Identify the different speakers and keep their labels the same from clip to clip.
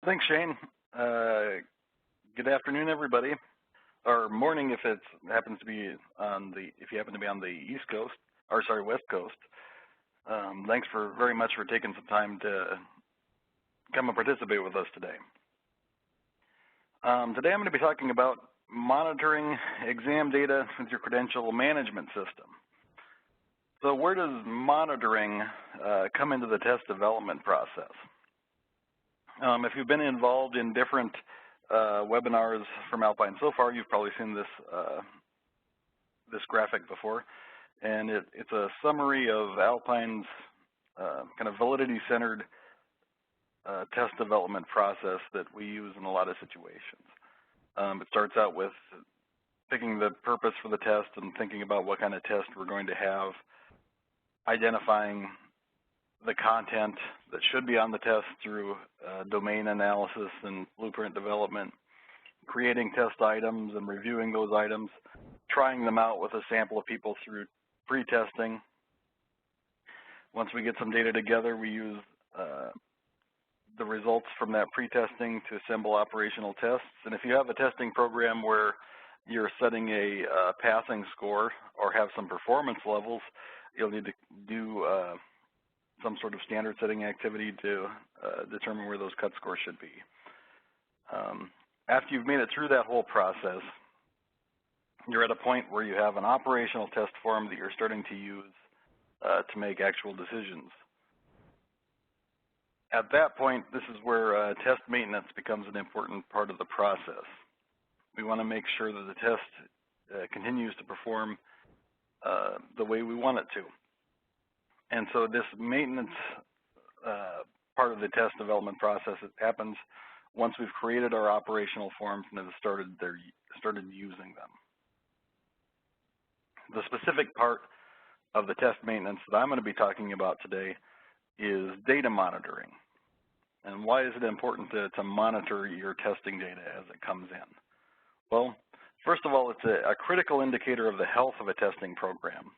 Speaker 1: Thanks, Shane. Good afternoon, everybody, or morning if it happens to be if you happen to be on the East Coast, or sorry, West Coast. Thanks very much for taking some time to come and participate with us today. Today I'm going to be talking about monitoring exam data with your credential management system. So where does monitoring come into the test development process? If you've been involved in different webinars from Alpine so far, you've probably seen this this graphic before, and it's a summary of Alpine's kind of validity-centered test development process that we use in a lot of situations. It starts out with picking the purpose for the test and thinking about what kind of test we're going to have, identifying the content that should be on the test through domain analysis and blueprint development, creating test items and reviewing those items, trying them out with a sample of people through pre-testing. Once we get some data together, we use the results from that pre-testing to assemble operational tests. And if you have a testing program where you're setting a passing score or have some performance levels, you'll need to do some sort of standard setting activity to determine where those cut scores should be. After you've made it through that whole process, you're at a point where you have an operational test form that you're starting to use to make actual decisions. At that point, this is where test maintenance becomes an important part of the process. We want to make sure that the test continues to perform the way we want it to. And so this maintenance part of the test development process, it happens once we've created our operational forms and have started using them. The specific part of the test maintenance that I'm going to be talking about today is data monitoring. And why is it important to monitor your testing data as it comes in? Well, first of all, it's a critical indicator of the health of a testing program.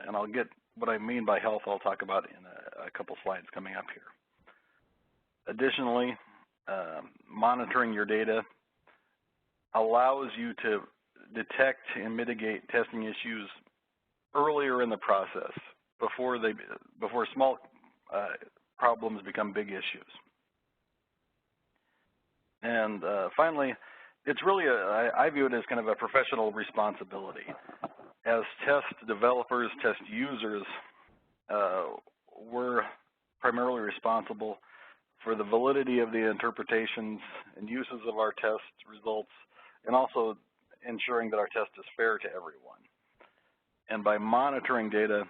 Speaker 1: And I'll get what I mean by health, I'll talk about in a couple slides coming up here. Additionally, monitoring your data allows you to detect and mitigate testing issues earlier in the process before small problems become big issues. And finally, it's really I view it as kind of a professional responsibility. As test developers, test users, we're primarily responsible for the validity of the interpretations and uses of our test results, and also ensuring that our test is fair to everyone. And by monitoring data,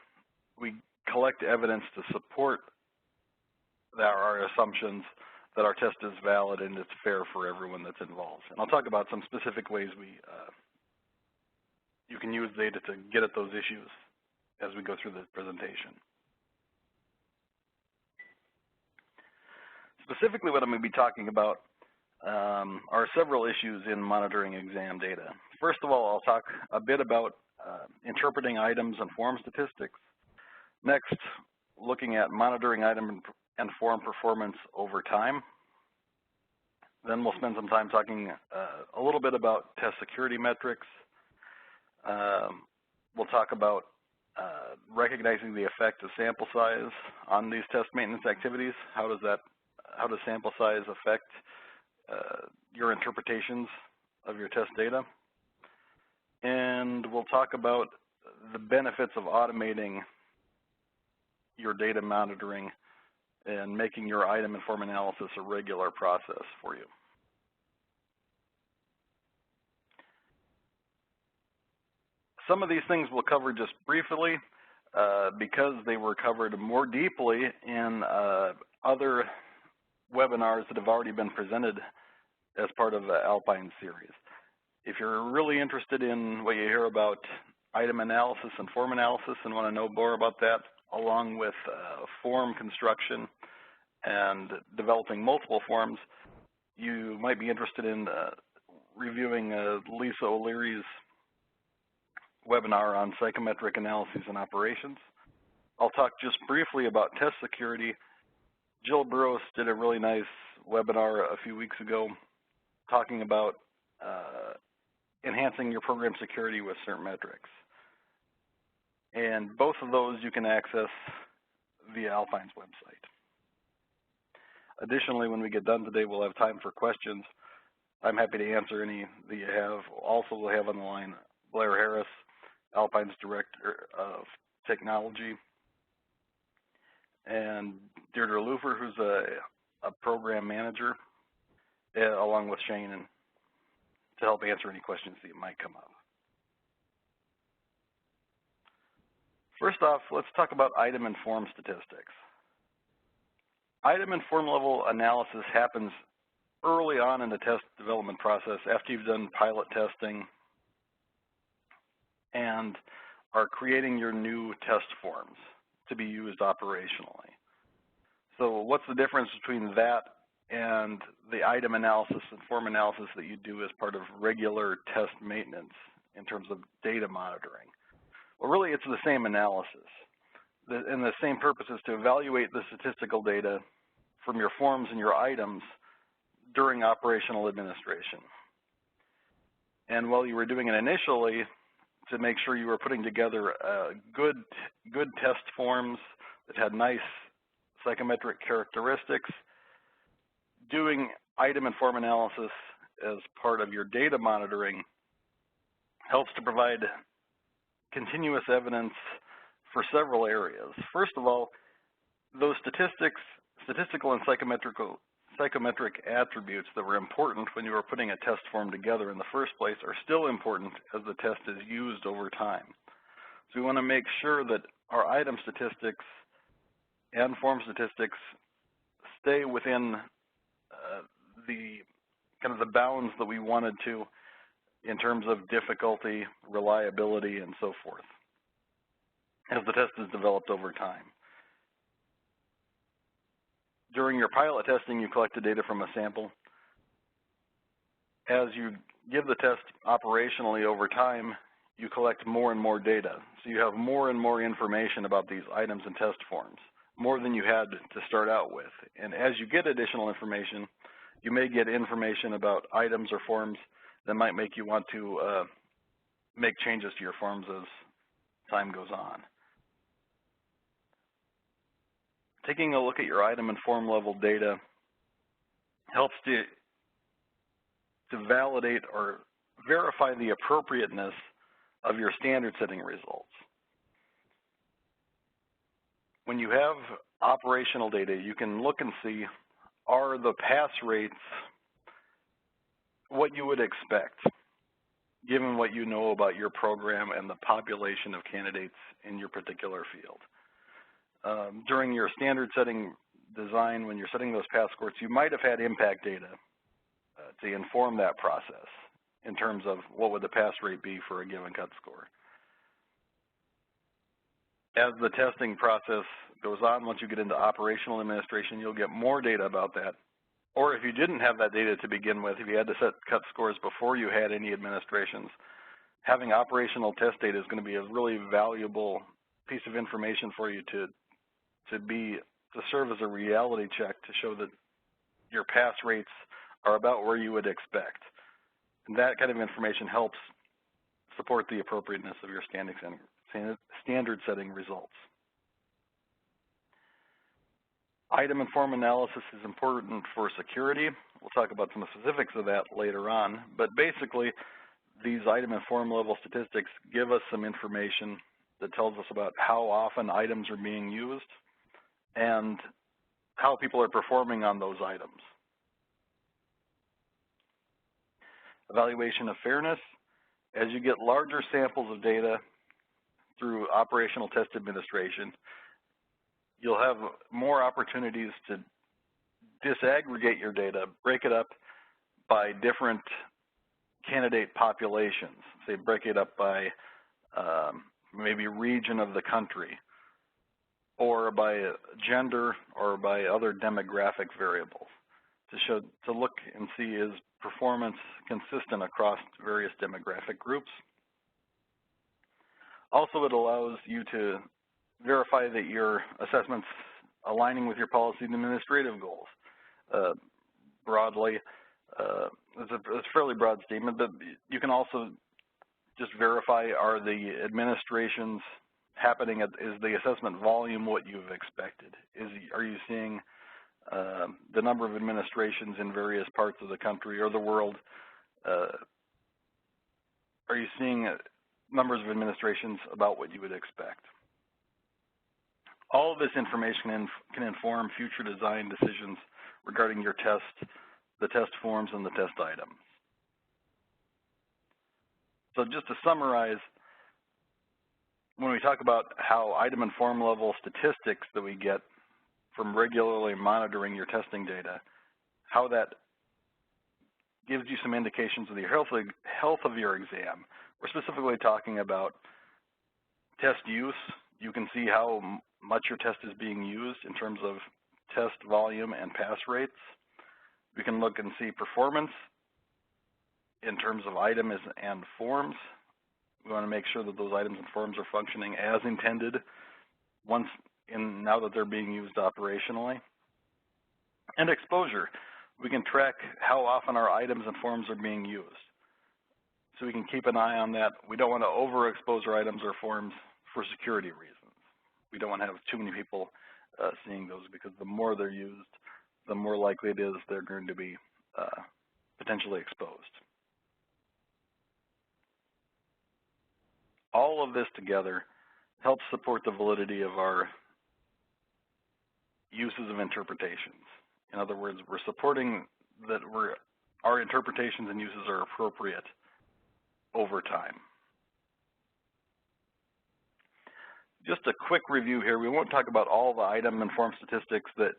Speaker 1: we collect evidence to support our assumptions that our test is valid and it's fair for everyone that's involved. And I'll talk about some specific ways you can use data to get at those issues as we go through the presentation. Specifically, what I'm going to be talking about are several issues in monitoring exam data. First of all, I'll talk a bit about interpreting items and form statistics. Next, looking at monitoring item and form performance over time. Then we'll spend some time talking a little bit about test security metrics. We'll talk about recognizing the effect of sample size on these test maintenance activities. How does sample size affect your interpretations of your test data? And we'll talk about the benefits of automating your data monitoring and making your item and form analysis a regular process for you. Some of these things we'll cover just briefly because they were covered more deeply in other webinars that have already been presented as part of the Alpine series. If you're really interested in what you hear about item analysis and form analysis and want to know more about that, along with form construction and developing multiple forms, you might be interested in reviewing Lisa O'Leary's webinar on psychometric analyses and operations. I'll talk just briefly about test security Jill Burrows did a really nice webinar a few weeks ago talking about enhancing your program security with certain metrics. And both of those you can access via Alpine's website. Additionally, when we get done today, we'll have time for questions. I'm happy to answer any that you have. Also, we'll have on the line Blair Harris, Alpine's Director of Technology, and Deirdre Lufer, who's a program manager, along with Shane, and to help answer any questions that might come up. First off, let's talk about item and form statistics. Item and form level analysis happens early on in the test development process after you've done pilot testing and are creating your new test forms to be used operationally. So what's the difference between that and the item analysis and form analysis that you do as part of regular test maintenance in terms of data monitoring? Well, really, it's the same analysis. And the same purpose is to evaluate the statistical data from your forms and your items during operational administration. And while you were doing it initially, to make sure you were putting together good test forms that had nice psychometric characteristics, doing item and form analysis as part of your data monitoring helps to provide continuous evidence for several areas. First of all, those statistical and psychometric attributes that were important when you were putting a test form together in the first place are still important as the test is used over time. So we want to make sure that our item statistics and form statistics stay within the bounds that we wanted to in terms of difficulty, reliability, and so forth as the test is developed over time. During your pilot testing, you collected data from a sample. As you give the test operationally over time, you collect more and more data. So you have more and more information about these items and test forms, more than you had to start out with. And as you get additional information, you may get information about items or forms that might make you want to make changes to your forms as time goes on. Taking a look at your item and form level data helps to validate or verify the appropriateness of your standard setting results. When you have operational data, you can look and see, are the pass rates what you would expect, given what you know about your program and the population of candidates in your particular field. During your standard setting design, when you're setting those pass scores, you might have had impact data to inform that process in terms of what would the pass rate be for a given cut score. As the testing process goes on, once you get into operational administration, you'll get more data about that. Or if you didn't have that data to begin with, if you had to set cut scores before you had any administrations, having operational test data is going to be a really valuable piece of information for you to serve as a reality check to show that your pass rates are about where you would expect. And that kind of information helps support the appropriateness of your standard setting results. Item and form analysis is important for security. We'll talk about some specifics of that later on, but basically these item and form level statistics give us some information that tells us about how often items are being used and how people are performing on those items. Evaluation of fairness. As you get larger samples of data through operational test administration, you'll have more opportunities to disaggregate your data, break it up by different candidate populations. Say break it up by maybe region of the country, or by gender, or by other demographic variables to look and see is performance consistent across various demographic groups. Also, it allows you to verify that your assessments aligning with your policy and administrative goals. Broadly, it's a fairly broad statement, but you can also just verify, are the administrations happening is the assessment volume what you've expected? Are you seeing the number of administrations in various parts of the country or the world? Are you seeing numbers of administrations about what you would expect? All of this information can inform future design decisions regarding your test, the test forms, and the test items. So just to summarize, when we talk about how item and form level statistics that we get from regularly monitoring your testing data, how that gives you some indications of the health of your exam. We're specifically talking about test use. You can see how much your test is being used in terms of test volume and pass rates. We can look and see performance in terms of items and forms. We want to make sure that those items and forms are functioning as intended now that they're being used operationally. And exposure. We can track how often our items and forms are being used. So we can keep an eye on that. We don't want to overexpose our items or forms for security reasons. We don't want to have too many people seeing those, because the more they're used, the more likely it is they're going to be potentially exposed. All of this together helps support the validity of our uses of interpretations. In other words, we're supporting that our interpretations and uses are appropriate over time. Just a quick review here. We won't talk about all the item and form statistics that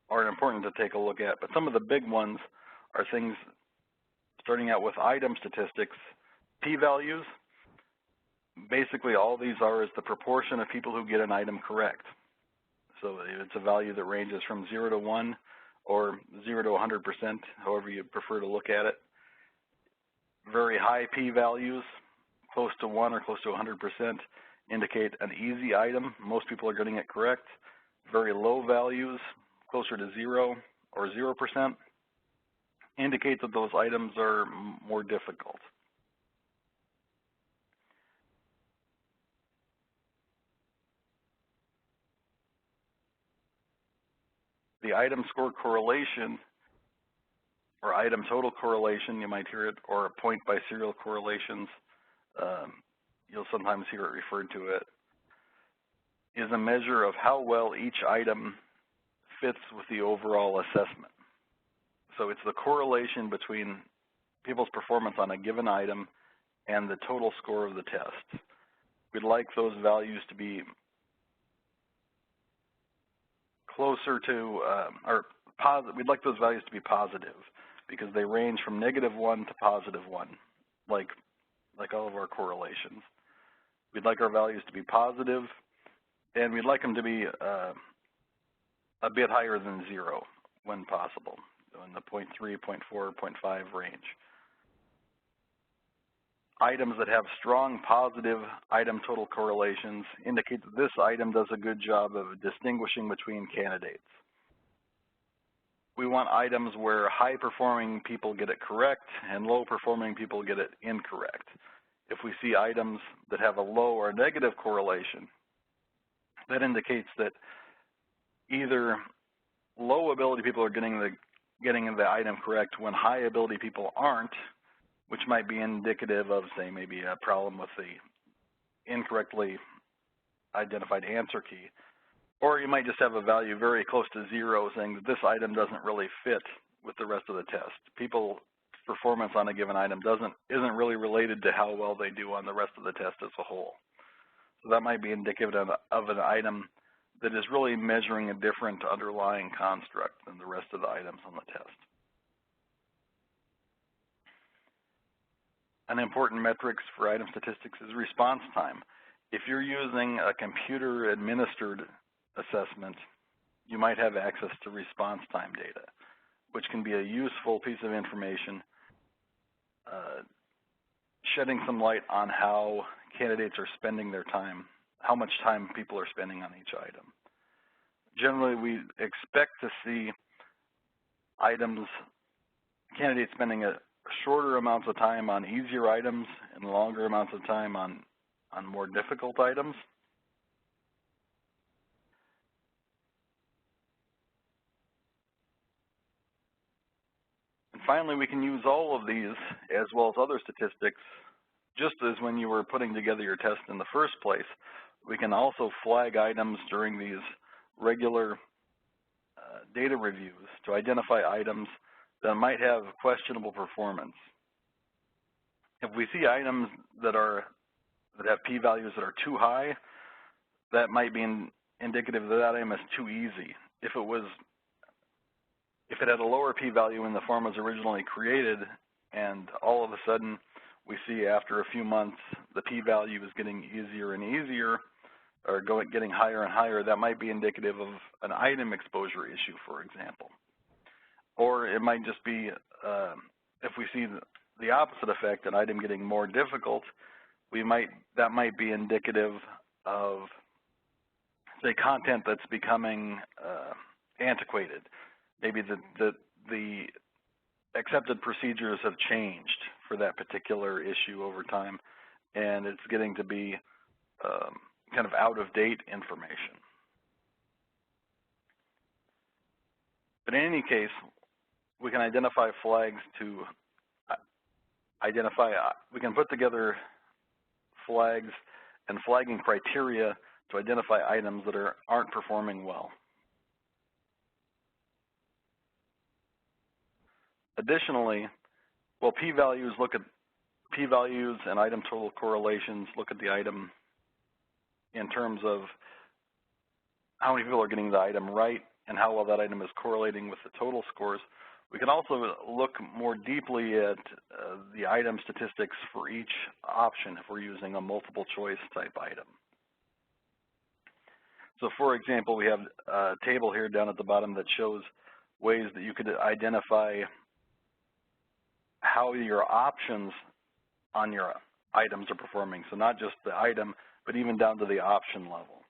Speaker 1: are important to take a look at, but some of the big ones are things starting out with item statistics, p-values. Basically, all these are is the proportion of people who get an item correct. So it's a value that ranges from 0 to 1 or 0 to 100%, however you prefer to look at it. Very high p-values, close to 1 or close to 100%, indicate an easy item. Most people are getting it correct. Very low values, closer to 0 or 0%, indicate that those items are more difficult. The item score correlation, or item total correlation, you might hear it, or point by serial correlations, you'll sometimes hear it referred to it, is a measure of how well each item fits with the overall assessment. So it's the correlation between people's performance on a given item and the total score of the test. We'd like those values to be closer to, we'd like those values to be positive, because they range from -1 to +1, like all of our correlations. We'd like our values to be positive, and we'd like them to be a bit higher than 0 when possible, so in the 0.3, 0.4, 0.5 range. Items that have strong positive item total correlations indicate that this item does a good job of distinguishing between candidates. We want items where high-performing people get it correct and low-performing people get it incorrect. If we see items that have a low or negative correlation, that indicates that either low-ability people are getting the item correct when high-ability people aren't, which might be indicative of, say, maybe a problem with the incorrectly identified answer key. Or you might just have a value very close to 0 saying that this item doesn't really fit with the rest of the test. People's performance on a given item isn't really related to how well they do on the rest of the test as a whole. So that might be indicative of an item that is really measuring a different underlying construct than the rest of the items on the test. An important metrics for item statistics is response time. If you're using a computer-administered assessment, you might have access to response time data, which can be a useful piece of information, shedding some light on how candidates are spending their time, how much time people are spending on each item. generally we expect to see candidates spending a shorter amounts of time on easier items and longer amounts of time on more difficult items. And finally, we can use all of these as well as other statistics, just as when you were putting together your test in the first place. We can also flag items during these regular data reviews to identify items that might have questionable performance. If we see items that have p-values that are too high, that might be indicative that item is too easy. If it had a lower p-value when the form was originally created, and all of a sudden we see after a few months the p-value is getting easier and easier, or getting higher and higher, that might be indicative of an item exposure issue, for example. Or it might just be, if we see the opposite effect, an item getting more difficult, that might be indicative of, say, content that's becoming antiquated. Maybe the accepted procedures have changed for that particular issue over time, and it's getting to be kind of out-of-date information. But in any case, we can identify flags to we can put together flags and flagging criteria to identify items that aren't performing well. Additionally, well, p-values and item total correlations look at the item in terms of how many people are getting the item right and how well that item is correlating with the total scores. We can also look more deeply at the item statistics for each option if we're using a multiple choice type item. So for example, we have a table here down at the bottom that shows ways that you could identify how your options on your items are performing. So not just the item, but even down to the option level.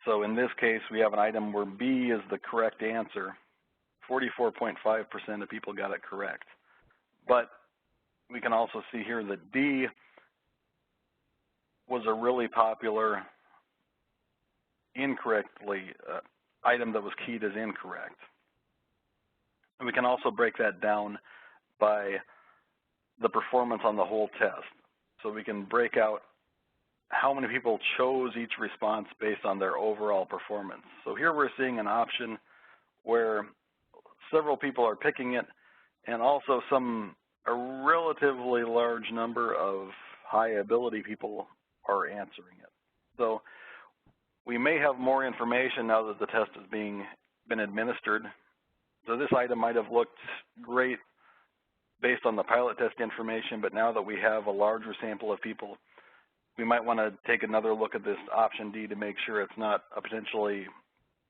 Speaker 1: So in this case, we have an item where B is the correct answer. 44.5% of people got it correct. But we can also see here that D was a really popular item that was keyed as incorrect. And we can also break that down by the performance on the whole test. So we can break out how many people chose each response based on their overall performance. So here we're seeing an option where several people are picking it, and also a relatively large number of high ability people are answering it. So we may have more information now that the test has been administered. So this item might have looked great based on the pilot test information, but now that we have a larger sample of people, we might want to take another look at this option D to make sure it's not a potentially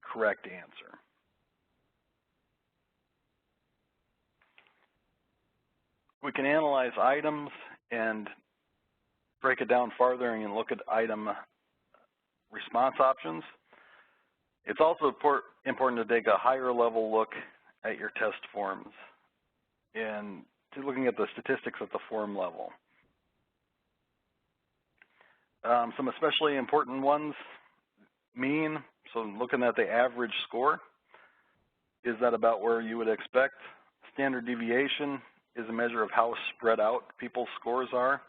Speaker 1: correct answer. We can analyze items and break it down farther and look at item response options. It's also important to take a higher level look at your test forms and looking at the statistics at the form level. Some especially important ones, mean, so looking at the average score, is that about where you would expect? Standard deviation is a measure of how spread out people's scores are.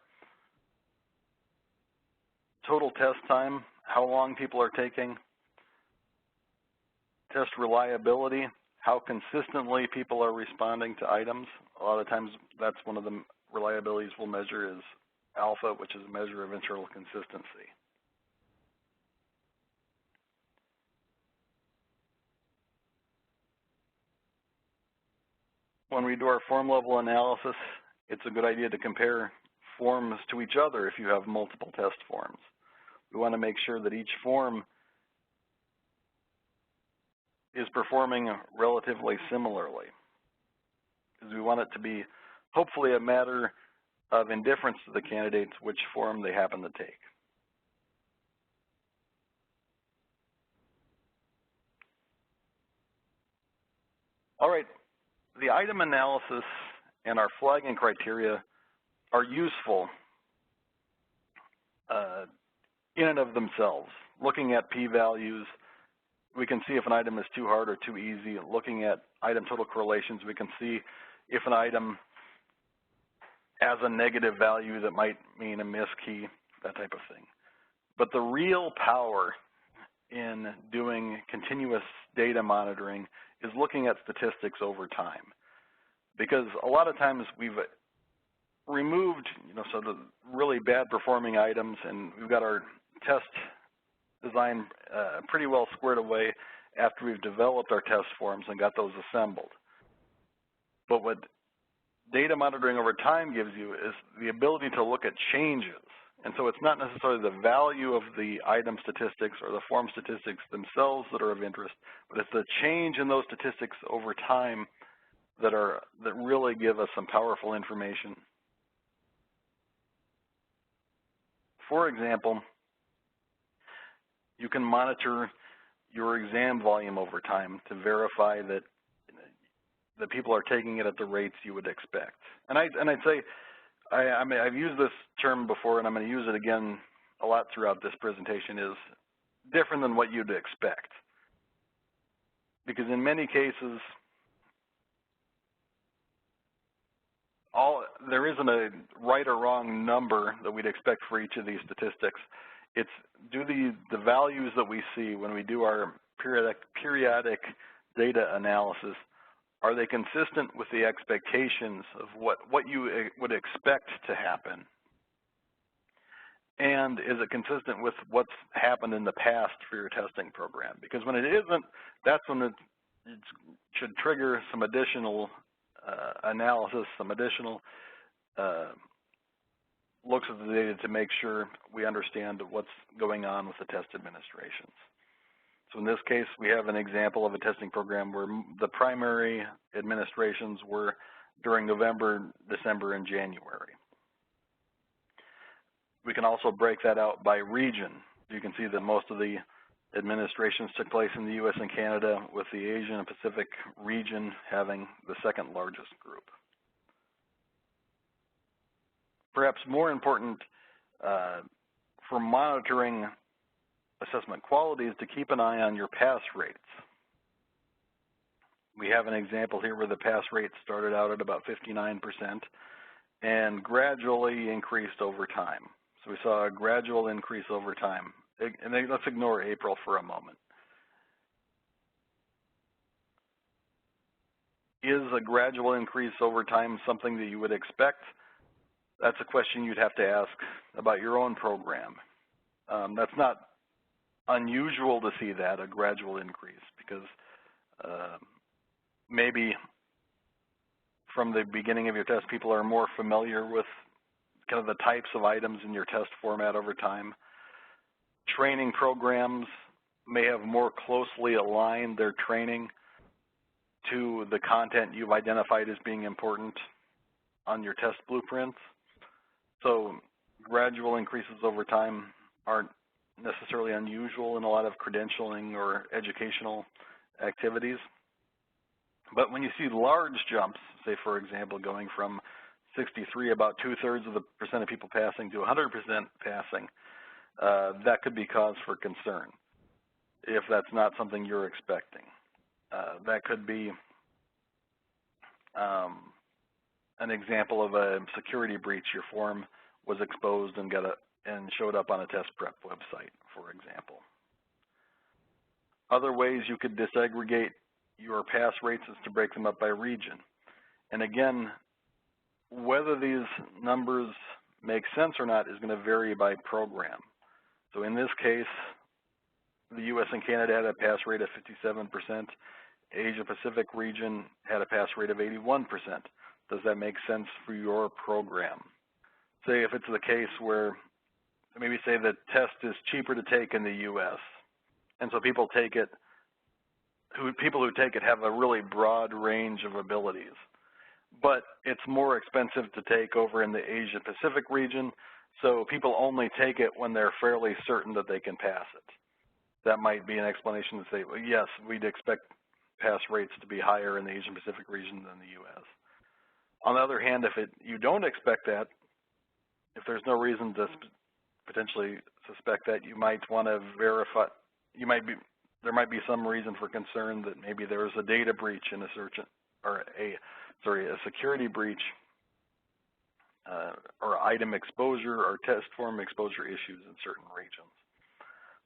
Speaker 1: Total test time, how long people are taking. Test reliability, how consistently people are responding to items. A lot of times that's one of the reliabilities we'll measure is alpha, which is a measure of internal consistency. When we do our form level analysis, it's a good idea to compare forms to each other if you have multiple test forms. We want to make sure that each form is performing relatively similarly, because we want it to be hopefully a matter of indifference to the candidates which form they happen to take. All right, the item analysis and our flagging criteria are useful in and of themselves. Looking at p-values, we can see if an item is too hard or too easy. Looking at item total correlations, we can see if an item has a negative value that might mean a miskey, that type of thing. But the real power in doing continuous data monitoring is looking at statistics over time. Because a lot of times we've removed, sort of really bad performing items, and we've got our test design pretty well squared away after we've developed our test forms and got those assembled. But what data monitoring over time gives you is the ability to look at changes. And so it's not necessarily the value of the item statistics or the form statistics themselves that are of interest, but it's the change in those statistics over time that really give us some powerful information. For example, you can monitor your exam volume over time to verify that people are taking it at the rates you would expect. And I'd say, I've used this term before, and I'm going to use it again a lot throughout this presentation, is different than what you'd expect. Because in many cases, there isn't a right or wrong number that we'd expect for each of these statistics. It's do the values that we see when we do our periodic data analysis, are they consistent with the expectations of what you would expect to happen? And is it consistent with what's happened in the past for your testing program? Because when it isn't, that's when it should trigger some additional analysis, some additional looks at the data to make sure we understand what's going on with the test administrations. So in this case, we have an example of a testing program where the primary administrations were during November, December, and January. We can also break that out by region. You can see that most of the administrations took place in the U.S. and Canada, with the Asian and Pacific region having the second largest group. Perhaps more important for monitoring assessment quality is to keep an eye on your pass rates. We have an example here where the pass rate started out at about 59% and gradually increased over time. So we saw a gradual increase over time. And let's ignore April for a moment. Is a gradual increase over time something that you would expect? That's a question you'd have to ask about your own program. That's not unusual to see that, a gradual increase, because maybe from the beginning of your test, people are more familiar with kind of the types of items in your test format over time. Training programs may have more closely aligned their training to the content you've identified as being important on your test blueprints. So gradual increases over time aren't necessarily unusual in a lot of credentialing or educational activities. But when you see large jumps, say for example going from 63, about 2/3 of the percent of people passing, to 100% passing, that could be cause for concern if that's not something you're expecting. That could be an example of a security breach. Your form was exposed and showed up on a test prep website, for example. Other ways you could disaggregate your pass rates is to break them up by region. And again, whether these numbers make sense or not is going to vary by program. So in this case, the U.S. and Canada had a pass rate of 57%. Asia Pacific region had a pass rate of 81%. Does that make sense for your program? Say if it's the case where maybe say the test is cheaper to take in the U.S. and so people who take it have a really broad range of abilities, but it's more expensive to take over in the Asia Pacific region, so people only take it when they're fairly certain that they can pass it. That might be an explanation to say, well, yes, we'd expect pass rates to be higher in the Asian Pacific region than the U.S. On the other hand, if you don't expect that, if there's no reason to potentially suspect that, you might want to verify. There might be some reason for concern that maybe there is a data breach in a a security breach, or item exposure or test form exposure issues in certain regions.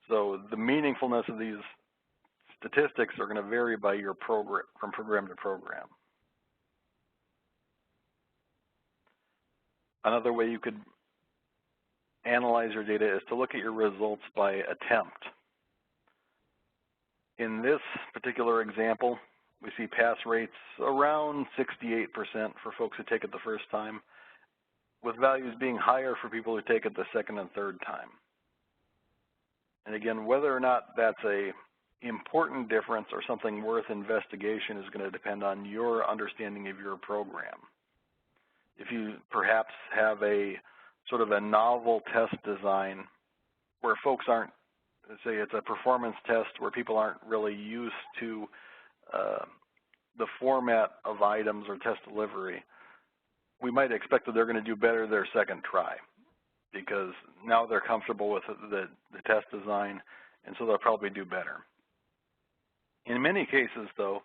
Speaker 1: So the meaningfulness of these statistics are going to vary by your program, from program to program. Another way you could analyze your data is to look at your results by attempt. In this particular example, we see pass rates around 68% for folks who take it the first time, with values being higher for people who take it the second and third time. And again, whether or not that's a important difference or something worth investigation is going to depend on your understanding of your program. If you perhaps have a sort of a novel test design where folks aren't, say it's a performance test where people aren't really used to the format of items or test delivery, we might expect that they're going to do better their second try because now they're comfortable with the test design, and so they'll probably do better. In many cases, though,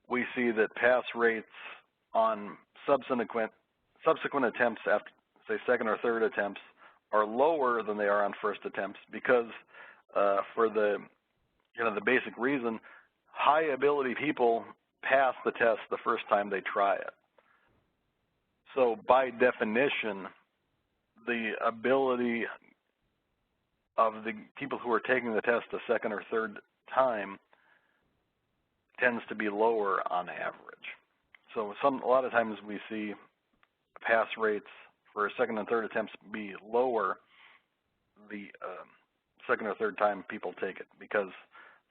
Speaker 1: we see that pass rates on subsequent attempts after, say, second or third attempts are lower than they are on first attempts because for the basic reason, high ability people pass the test the first time they try it. So by definition, the ability of the people who are taking the test the second or third time tends to be lower on average. So a lot of times we see pass rates for second and third attempts be lower the second or third time people take it because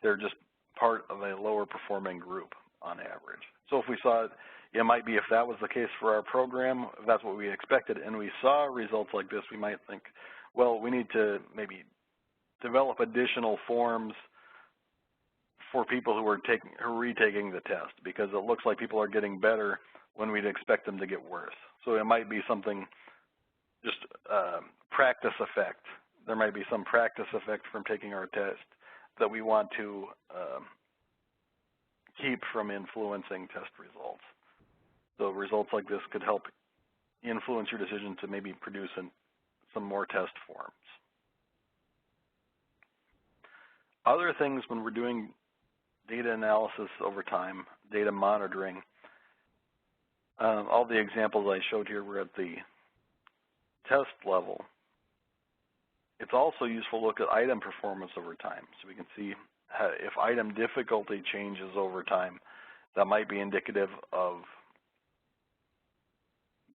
Speaker 1: they're just part of a lower performing group on average. So if we saw it might be if that was the case for our program, if that's what we expected, and we saw results like this, we might think, well, we need to maybe develop additional forms for people who are retaking the test because it looks like people are getting better when we'd expect them to get worse. So it might be something, just practice effect. There might be some practice effect from taking our test that we want to keep from influencing test results. So results like this could help influence your decision to maybe produce some more test forms. Other things when we're doing data analysis over time, data monitoring, all the examples I showed here were at the test level. It's also useful to look at item performance over time. So we can see if item difficulty changes over time, that might be indicative of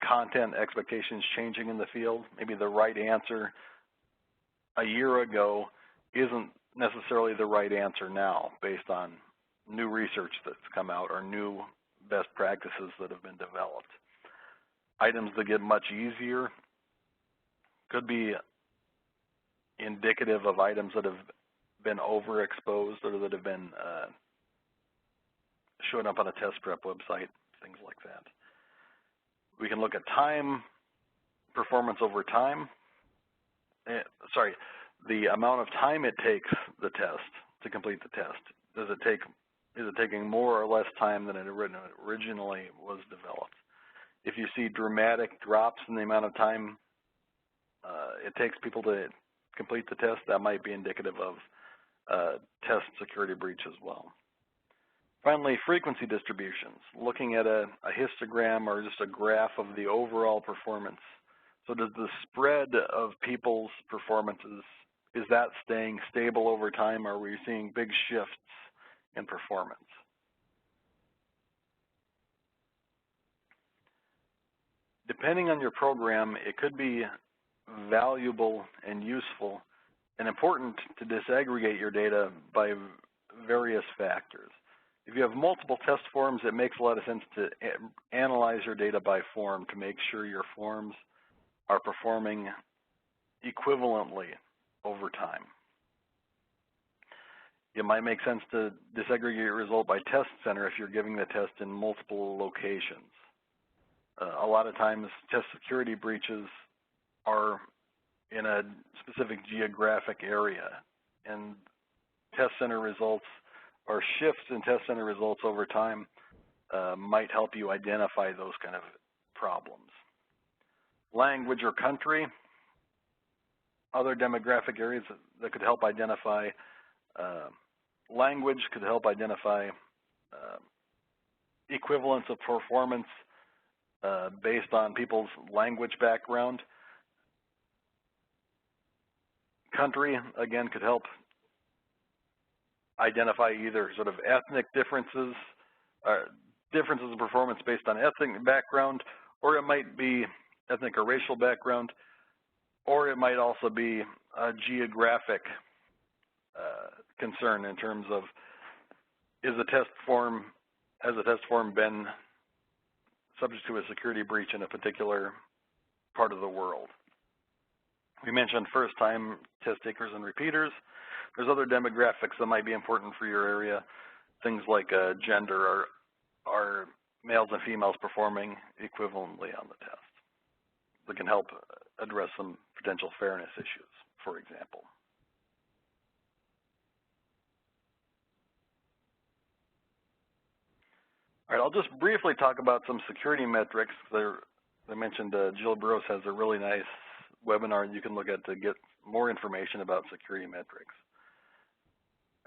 Speaker 1: content expectations changing in the field. Maybe the right answer a year ago isn't necessarily the right answer now based on new research that's come out or new best practices that have been developed. Items that get much easier could be indicative of items that have been overexposed or that have been showing up on a test prep website, things like that. We can look at time performance over time. The amount of time it takes the test to complete the test. Is it taking more or less time than it originally was developed? If you see dramatic drops in the amount of time it takes people to complete the test, that might be indicative of test security breach as well. Finally, frequency distributions, looking at a histogram or just a graph of the overall performance. So does the spread of people's performances, is that staying stable over time, or are we seeing big shifts in performance? Depending on your program, it could be valuable and useful and important to disaggregate your data by various factors. If you have multiple test forms, it makes a lot of sense to analyze your data by form to make sure your forms are performing equivalently over time. It might make sense to disaggregate your result by test center if you're giving the test in multiple locations. A lot of times test security breaches are in a specific geographic area, and test center results or shifts in test center results over time might help you identify those kind of problems. Language or country, other demographic areas that could help identify language could help identify equivalence of performance based on people's language background. Country, again, could help identify either sort of ethnic differences, differences in performance based on ethnic background, or it might be ethnic or racial background, or it might also be a geographic concern in terms of has the test form been subject to a security breach in a particular part of the world. We mentioned first-time test takers and repeaters. There's other demographics that might be important for your area, things like gender. Are males and females performing equivalently on the test? That can help address some potential fairness issues, for example. All right, I'll just briefly talk about some security metrics. I mentioned Jill Burrows has a really nice webinar you can look at to get more information about security metrics.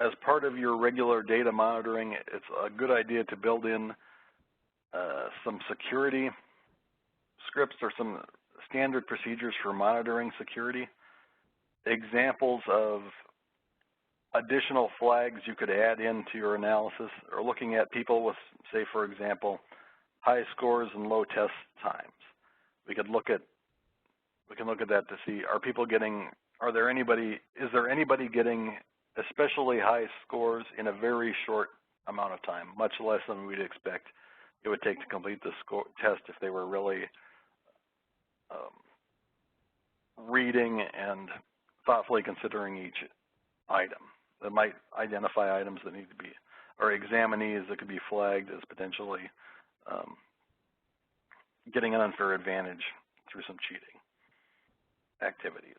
Speaker 1: As part of your regular data monitoring, it's a good idea to build in some security scripts or some standard procedures for monitoring security. Examples of additional flags you could add into your analysis are looking at people with, say, for example, high scores and low test times. We could look at that to see, is there anybody getting especially high scores in a very short amount of time, much less than we'd expect it would take to complete the test if they were really reading and thoughtfully considering each item. That might identify items that need to be, or examinees that could be flagged as potentially getting an unfair advantage through some cheating activities.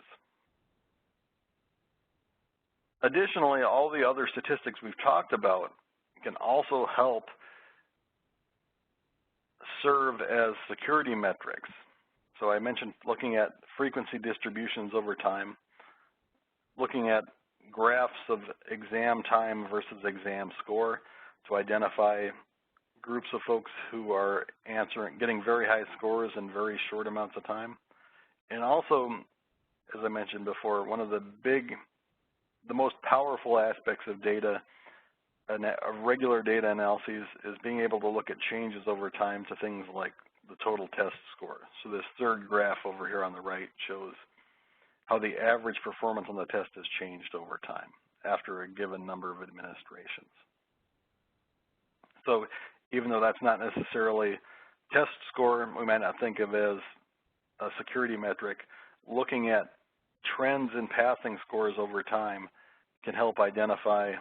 Speaker 1: Additionally, all the other statistics we've talked about can also help serve as security metrics. So I mentioned looking at frequency distributions over time, looking at graphs of exam time versus exam score to identify groups of folks who are getting very high scores in very short amounts of time. And also, as I mentioned before, one of the most powerful aspects of data, of regular data analyses, is being able to look at changes over time to things like the total test score. So this third graph over here on the right shows how the average performance on the test has changed over time after a given number of administrations. So even though that's not necessarily test score, we might not think of as a security metric, looking at trends in passing scores over time can help identify,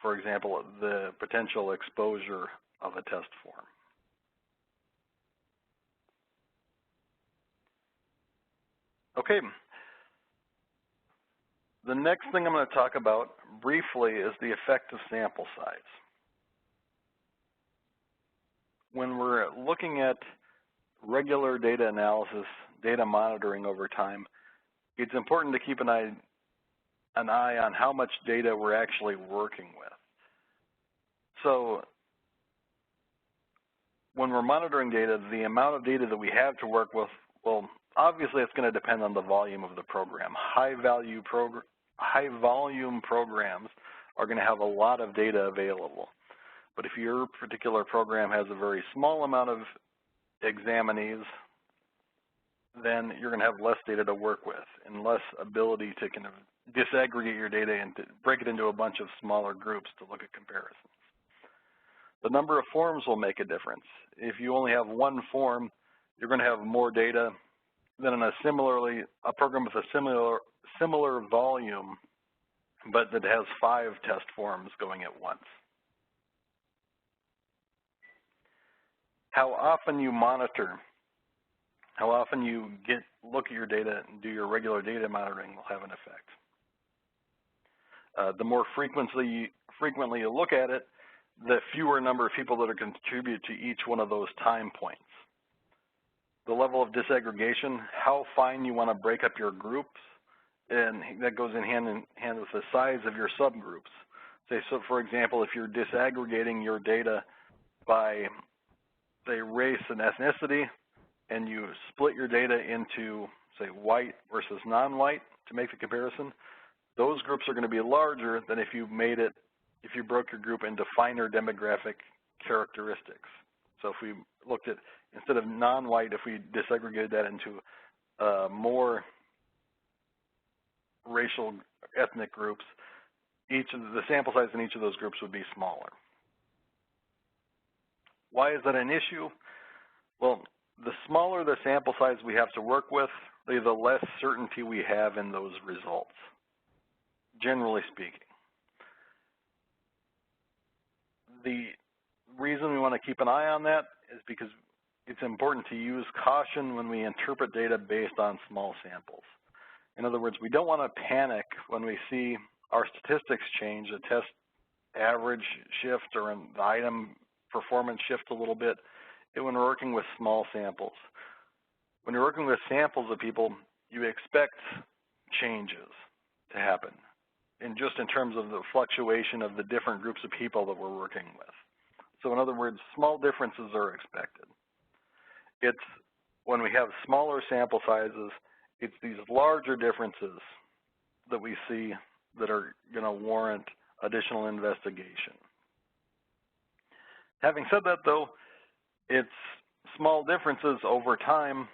Speaker 1: for example, the potential exposure of a test form. Okay. The next thing I'm going to talk about briefly is the effect of sample size. When we're looking at regular data analysis, data monitoring over time, it's important to keep an eye on how much data we're actually working with. So when we're monitoring data, the amount of data that we have to work with, well, obviously it's going to depend on the volume of the program. High volume programs are going to have a lot of data available. But if your particular program has a very small amount of examinees, then you're going to have less data to work with and less ability to kind of disaggregate your data and to break it into a bunch of smaller groups to look at comparisons. The number of forms will make a difference. If you only have one form, you're going to have more data than in a program with a similar volume but that has 5 test forms going at once. How often you monitor, how often you look at your data and do your regular data monitoring will have an effect. The more frequently you look at it, the fewer number of people that are contribute to each one of those time points. The level of disaggregation, how fine you want to break up your groups, and that goes in hand with the size of your subgroups. Say, so for example, if you're disaggregating your data by, say, race and ethnicity, and you split your data into, say, white versus non-white to make the comparison, those groups are going to be larger than if you broke your group into finer demographic characteristics. So if we looked at, instead of non-white, if we disaggregated that into more racial ethnic groups, the sample size in each of those groups would be smaller. Why is that an issue? Well, the smaller the sample size we have to work with, the less certainty we have in those results, generally speaking. The reason we want to keep an eye on that is because it's important to use caution when we interpret data based on small samples. In other words, we don't want to panic when we see our statistics change, a test average shift or an item performance shift a little bit, when we're working with small samples. When you're working with samples of people, you expect changes to happen, and just in terms of the fluctuation of the different groups of people that we're working with. So in other words, small differences are expected. It's when we have smaller sample sizes, it's these larger differences that we see that are going to warrant additional investigation. Having said that, though, it's small differences over time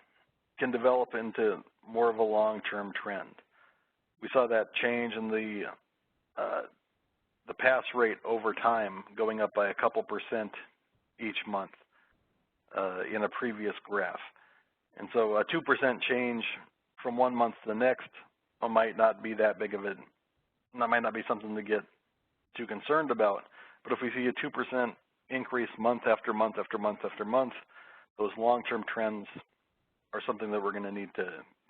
Speaker 1: can develop into more of a long-term trend. We saw that change in the pass rate over time going up by a couple % each month in a previous graph. And so a 2% change from one month to the next might not be that big of a, that might not be something to get too concerned about. But if we see a 2% increase month after month after month after month, those long-term trends are something that we're going to need to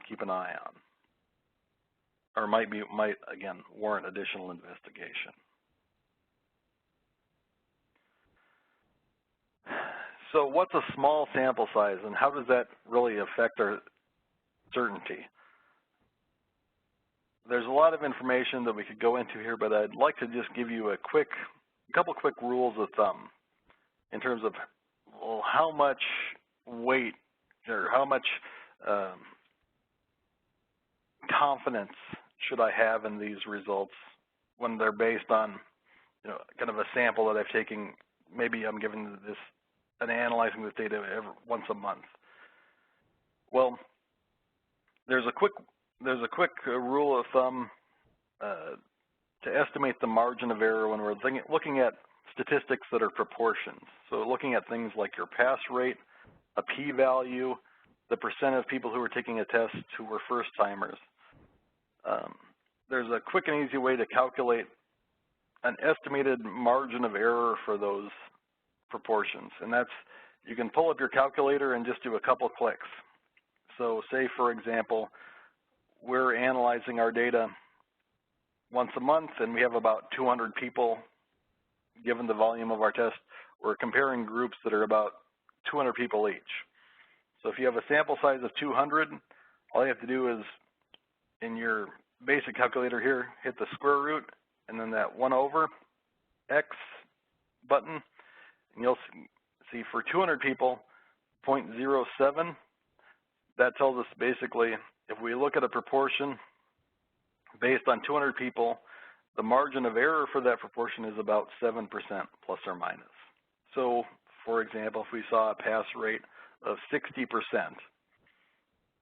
Speaker 1: keep an eye on, or might again warrant additional investigation. So what's a small sample size, and how does that really affect our certainty? There's a lot of information that we could go into here, but I'd like to just give you a couple quick rules of thumb in terms of, well, how much weight or how much confidence should I have in these results when they're based on, kind of a sample that I've taken. Maybe I'm giving this and analyzing this data once a month. Well, there's a quick rule of thumb to estimate the margin of error when we're looking at statistics that are proportions. So looking at things like your pass rate, a p-value, the percent of people who are taking a test who were first-timers. There's a quick and easy way to calculate an estimated margin of error for those proportions, and that's, you can pull up your calculator and just do a couple clicks. So say, for example, we're analyzing our data once a month and we have about 200 people given the volume of our test. We're comparing groups that are about 200 people each. So if you have a sample size of 200, all you have to do is, in your basic calculator here, hit the square root and then that 1 over x button, and you'll see for 200 people, 0.07. That tells us basically, if we look at a proportion based on 200 people, the margin of error for that proportion is about 7% plus or minus. So, for example, if we saw a pass rate of 60%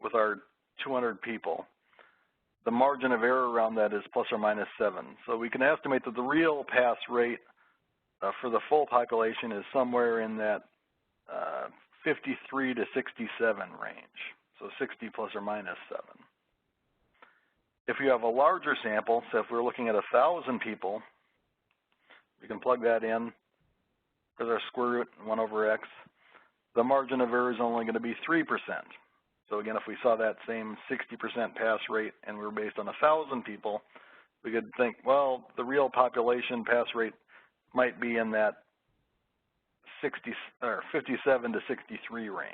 Speaker 1: with our 200 people, the margin of error around that is plus or minus 7. So we can estimate that the real pass rate for the full population is somewhere in that 53 to 67 range. So 60 plus or minus 7. If you have a larger sample, so if we're looking at 1,000 people, we can plug that in as our square root 1 over x. The margin of error is only going to be 3%. So again, if we saw that same 60% pass rate and we were based on 1,000 people, we could think, well, the real population pass rate might be in that 57 to 63 range.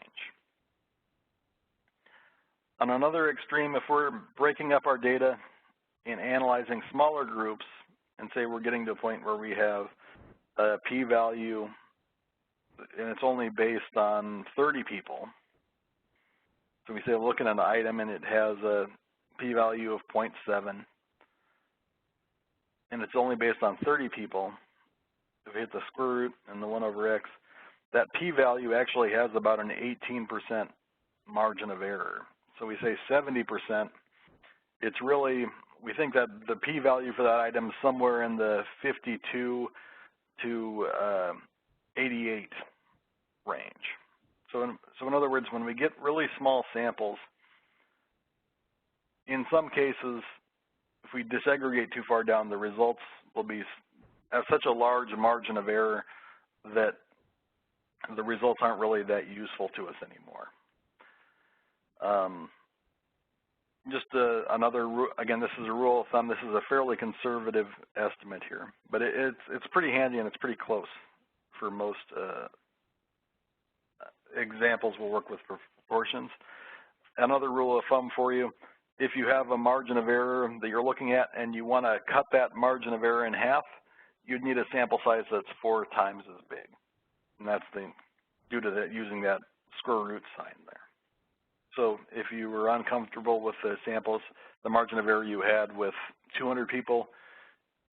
Speaker 1: On another extreme, if we're breaking up our data and analyzing smaller groups, and say we're getting to a point where we have a p-value and it's only based on 30 people. So we say we're looking at an item and it has a p-value of 0.7 and it's only based on 30 people. If we hit the square root and the 1 over x, that p-value actually has about an 18% margin of error. So we say 70%, it's really, we think that the p-value for that item is somewhere in the 52 to 88 range. So in other words, when we get really small samples, in some cases, if we disaggregate too far down, the results will be at such a large margin of error that the results aren't really that useful to us anymore. Again, this is a rule of thumb. This is a fairly conservative estimate here, but it's pretty handy and it's pretty close for most examples. We'll work with proportions. Another rule of thumb for you, if you have a margin of error that you're looking at and you want to cut that margin of error in half, you'd need a sample size that's 4 times as big. And that's due to using that square root sign there. So if you were uncomfortable with the samples, the margin of error you had with 200 people,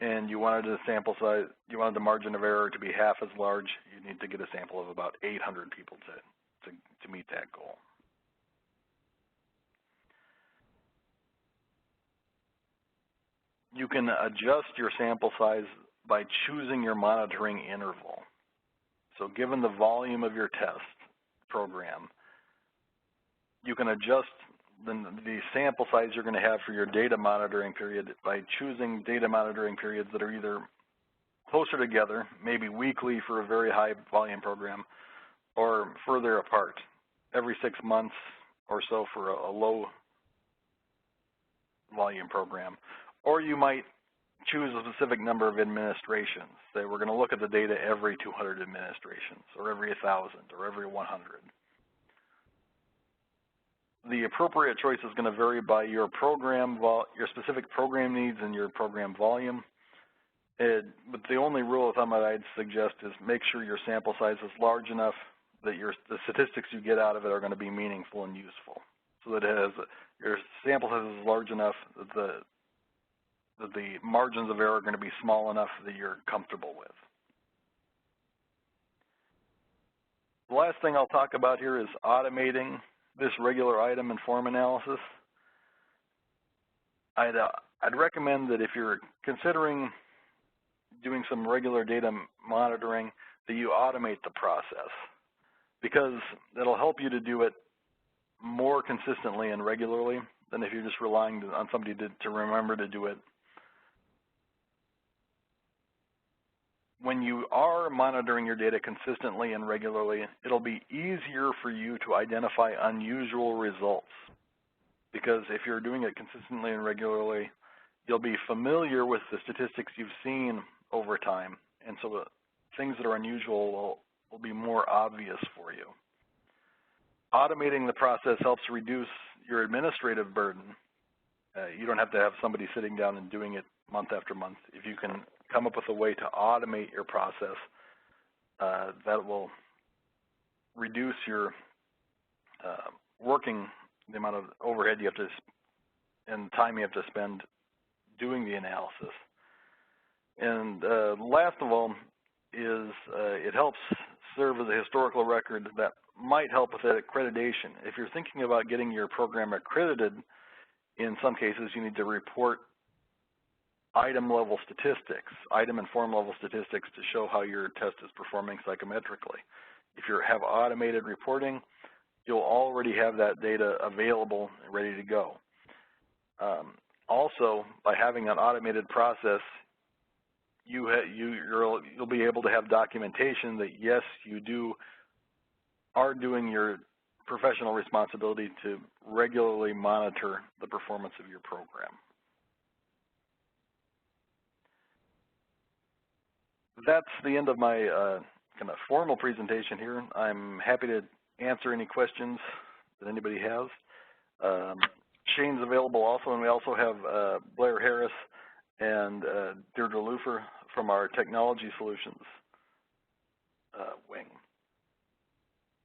Speaker 1: and you wanted a sample size, you wanted the margin of error to be half as large, you need to get a sample of about 800 people to meet that goal. You can adjust your sample size by choosing your monitoring interval. So given the volume of your test program, you can adjust the sample size you're going to have for your data monitoring period by choosing data monitoring periods that are either closer together, maybe weekly for a very high volume program, or further apart, every 6 months or so for a low volume program. Or you might choose a specific number of administrations. Say we're going to look at the data every 200 administrations, or every 1,000, or every 100. The appropriate choice is going to vary by your program, your specific program needs and your program volume. But the only rule of thumb that I'd suggest is make sure your sample size is large enough that the statistics you get out of it are going to be meaningful and useful. So that your sample size is large enough that the margins of error are going to be small enough that you're comfortable with. The last thing I'll talk about here is automating this regular item and form analysis. I'd recommend that if you're considering doing some regular data monitoring, that you automate the process, because it'll help you to do it more consistently and regularly than if you're just relying on somebody to remember to do it. When you are monitoring your data consistently and regularly, it'll be easier for you to identify unusual results, because if you're doing it consistently and regularly, you'll be familiar with the statistics you've seen over time, and so the things that are unusual will be more obvious for you. Automating the process helps reduce your administrative burden. You don't have to have somebody sitting down and doing it month after month. If you can come up with a way to automate your process, that will reduce your the amount of overhead you have to and time you have to spend doing the analysis. And last of all is it helps serve as a historical record that might help with that accreditation. If you're thinking about getting your program accredited, in some cases you need to report item level statistics, item and form level statistics to show how your test is performing psychometrically. If you have automated reporting, you'll already have that data available and ready to go. also, by having an automated process, you'll be able to have documentation that yes, you are doing your professional responsibility to regularly monitor the performance of your program. That's the end of my kind of formal presentation here. I'm happy to answer any questions that anybody has. Shane's available also, and we also have Blair Harris and Deirdre Lufer from our Technology Solutions wing.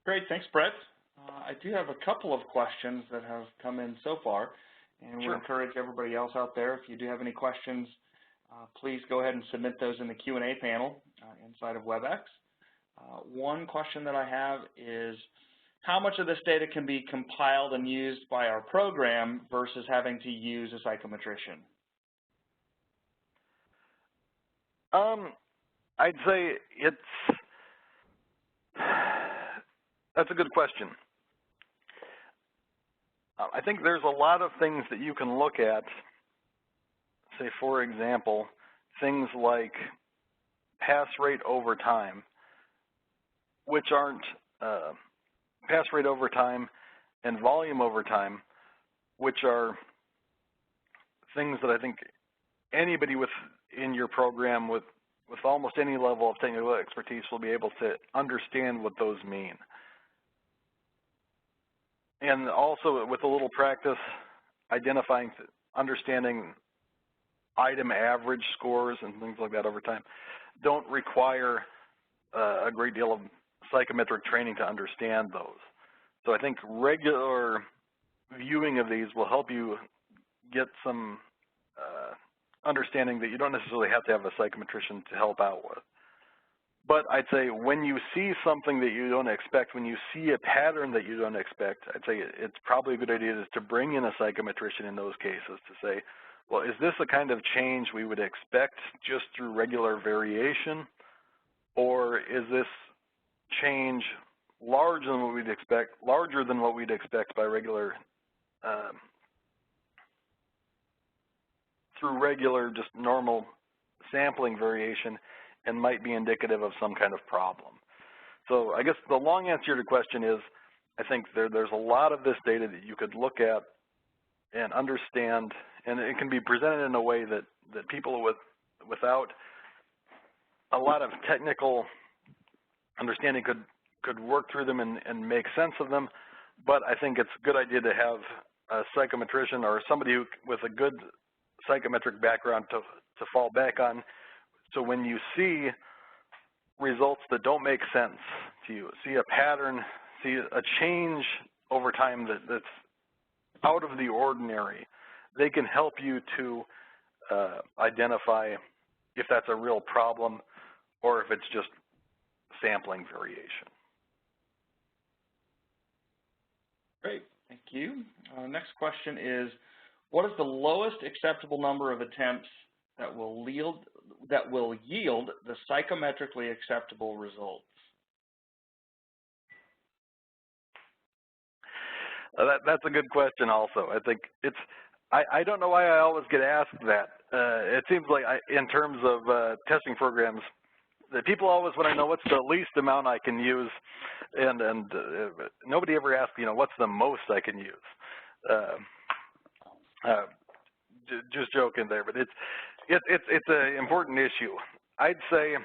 Speaker 2: Great, thanks, Brett. I do have a couple of questions that have come in so far, and we encourage everybody else out there, if you do have any questions, please go ahead and submit those in the Q&A panel inside of WebEx. One question that I have is, how much of this data can be compiled and used by our program versus having to use a psychometrician?
Speaker 1: I'd say that's a good question. I think there's a lot of things that you can look at, say, for example, things like pass rate over time, which aren't pass rate over time and volume over time, which are things that I think anybody in your program with almost any level of technical expertise will be able to understand what those mean. And also with a little practice, understanding item average scores and things like that over time don't require a great deal of psychometric training to understand those. So I think regular viewing of these will help you get some understanding that you don't necessarily have to have a psychometrician to help out with. But I'd say when you see something that you don't expect, when you see a pattern that you don't expect, I'd say it's probably a good idea to bring in a psychometrician in those cases to say, well, is this a kind of change we would expect just through regular variation, or is this change larger than what we'd expect by regular, through regular, just normal sampling variation, and might be indicative of some kind of problem. So I guess the long answer to your question is, I think there's a lot of this data that you could look at and understand, and it can be presented in a way that people without a lot of technical understanding could work through them and make sense of them. But I think it's a good idea to have a psychometrician or somebody with a good psychometric background to fall back on. So when you see results that don't make sense to you, see a pattern, see a change over time that's out of the ordinary, they can help you to identify if that's a real problem or if it's just sampling variation.
Speaker 2: Great, thank you. Next question is, what is the lowest acceptable number of attempts that will yield the psychometrically acceptable results?
Speaker 1: That's a good question also. I think I don't know why I always get asked that. It seems like in terms of testing programs, that people always want to know what's the least amount I can use, and nobody ever asks, what's the most I can use. Just joking there, but it's an important issue. I'd say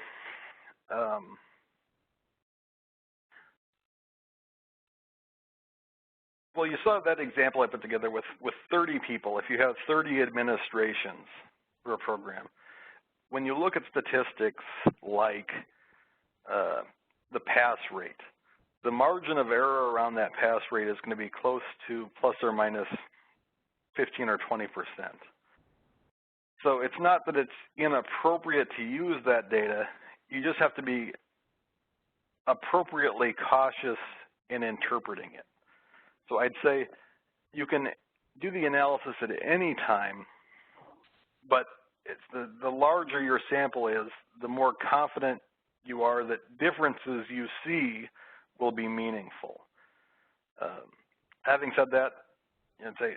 Speaker 1: well, you saw that example I put together with 30 people. If you have 30 administrations for a program, when you look at statistics like the pass rate, the margin of error around that pass rate is going to be close to plus or minus 15 or 20%. So it's not that it's inappropriate to use that data. You just have to be appropriately cautious in interpreting it. So I'd say you can do the analysis at any time, but it's the larger your sample is, the more confident you are that differences you see will be meaningful. Having said that, I'd say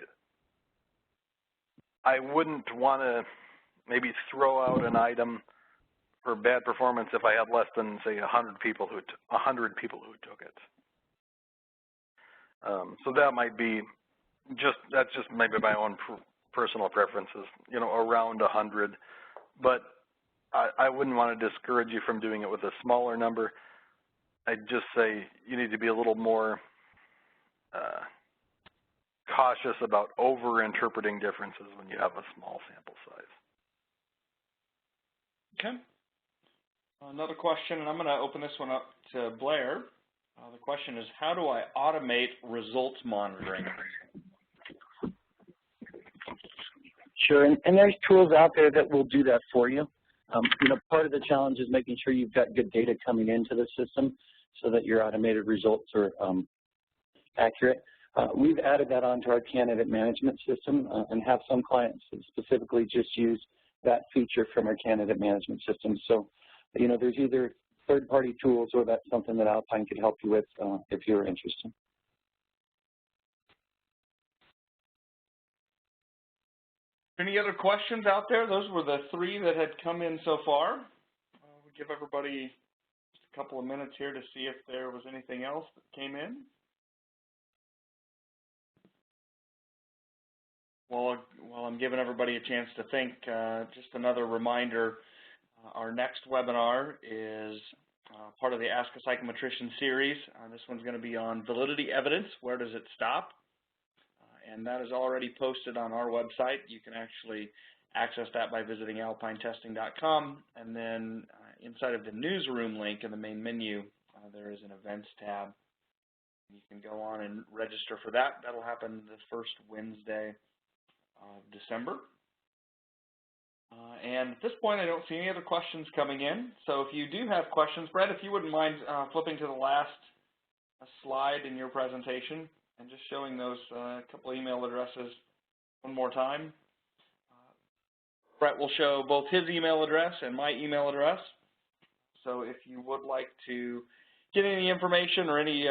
Speaker 1: I wouldn't want to maybe throw out an item for bad performance if I had less than, say, 100 people who took it. So that might be that's just maybe my own personal preferences, you know, around 100. But I wouldn't want to discourage you from doing it with a smaller number. I'd just say you need to be a little more cautious about over-interpreting differences when you have a small sample size.
Speaker 2: Okay. Another question, and I'm going to open this one up to Blair. The question is, how do I automate results monitoring?
Speaker 3: Sure, and there's tools out there that will do that for you. You know, part of the challenge is making sure you've got good data coming into the system so that your automated results are accurate. We've added that onto our candidate management system and have some clients specifically just use that feature from our candidate management system. So, you know, there's either third-party tools or that's something that Alpine could help you with if you're interested.
Speaker 2: Any other questions out there? Those were the 3 that had come in so far. We'll give everybody just a couple of minutes here to see if there was anything else that came in. While I'm giving everybody a chance to think, just another reminder, our next webinar is part of the Ask a Psychometrician series. This one's going to be on validity evidence, where does it stop? And that is already posted on our website. You can actually access that by visiting alpinetesting.com, and then inside of the newsroom link in the main menu, there is an events tab. You can go on and register for that. That'll happen the first Wednesday of December. And at this point, I don't see any other questions coming in. So if you do have questions, Brett, if you wouldn't mind flipping to the last slide in your presentation and just showing those couple email addresses one more time. Brett will show both his email address and my email address. So if you would like to get any information or any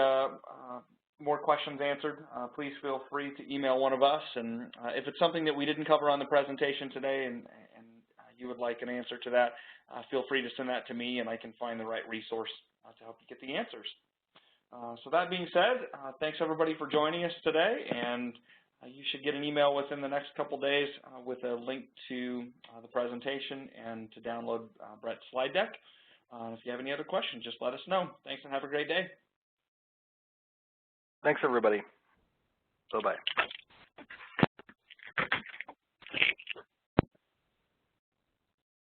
Speaker 2: more questions answered, please feel free to email one of us. And if it's something that we didn't cover on the presentation today and you would like an answer to that, feel free to send that to me and I can find the right resource to help you get the answers. So that being said, thanks everybody for joining us today, and you should get an email within the next couple days with a link to the presentation and to download Brett's slide deck. If you have any other questions, just let us know. Thanks and have a great day.
Speaker 1: Thanks everybody. Bye-bye.